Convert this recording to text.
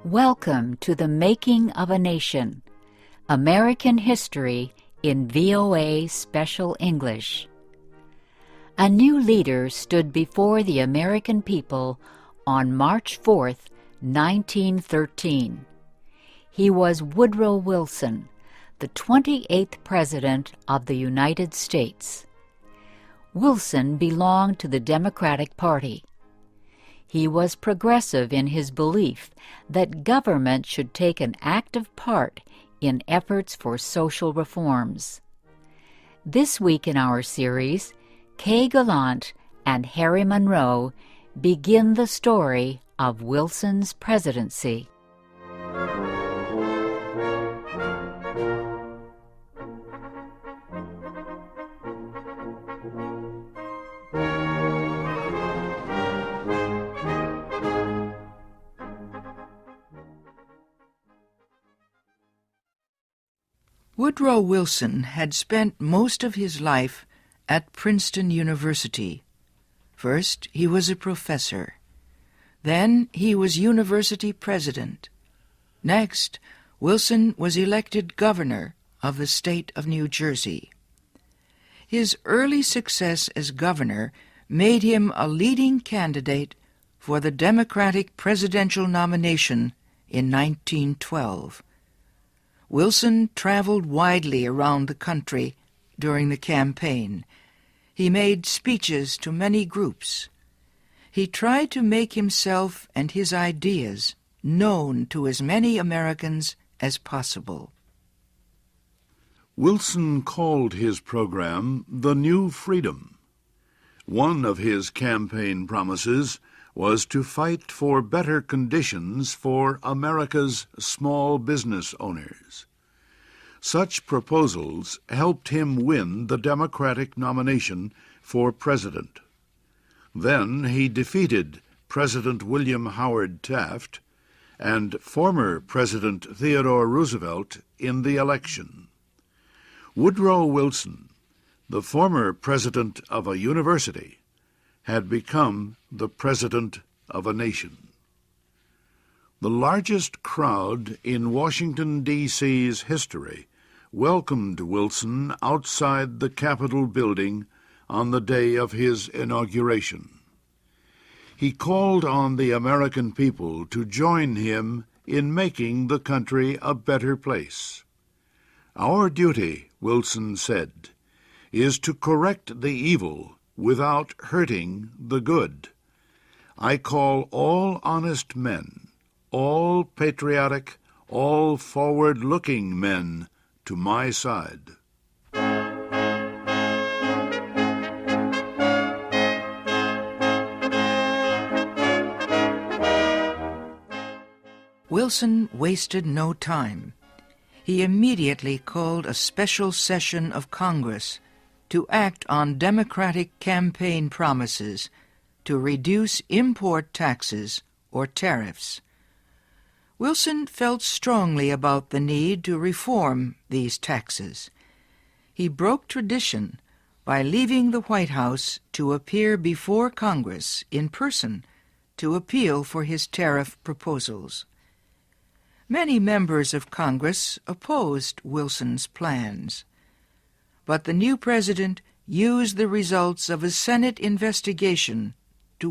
Welcome to the Making of a Nation, American History in VOA Special English. A new leader stood before the American people on March 4th, 1913. He was Woodrow Wilson, the 28th President of the United States. Wilson belonged to the Democratic Party. He was progressive in his belief that government should take an active part in efforts for social reforms. This week in our series, Kay Gallant and Harry Monroe begin the story of Wilson's presidency. Woodrow Wilson had spent most of his life at Princeton University. First, he was a professor. Then, he was university president. Next, Wilson was elected governor of the state of New Jersey. His early success as governor made him a leading candidate for the Democratic presidential nomination in 1912. Wilson traveled widely around the country during the campaign. He made speeches to many groups. He tried to make himself and his ideas known to as many Americans as possible. Wilson called his program The New Freedom. One of his campaign promises was to fight for better conditions for America's small business owners. Such proposals helped him win the Democratic nomination for president. Then he defeated President William Howard Taft and former President Theodore Roosevelt in the election. Woodrow Wilson, the former president of a university, had become the president of a nation. The largest crowd in Washington, D.C.'s history welcomed Wilson outside the Capitol building on the day of his inauguration. He called on the American people to join him in making the country a better place. "Our duty," Wilson said, "is to correct the evil without hurting the good. I call all honest men, all patriotic, all forward-looking men to my side." Wilson wasted no time. He immediately called a special session of Congress to act on Democratic campaign promises to reduce import taxes or tariffs. Wilson felt strongly about the need to reform these taxes. He broke tradition by leaving the White House to appear before Congress in person to appeal for his tariff proposals. Many members of Congress opposed Wilson's plans, but the new president used the results of a Senate investigation to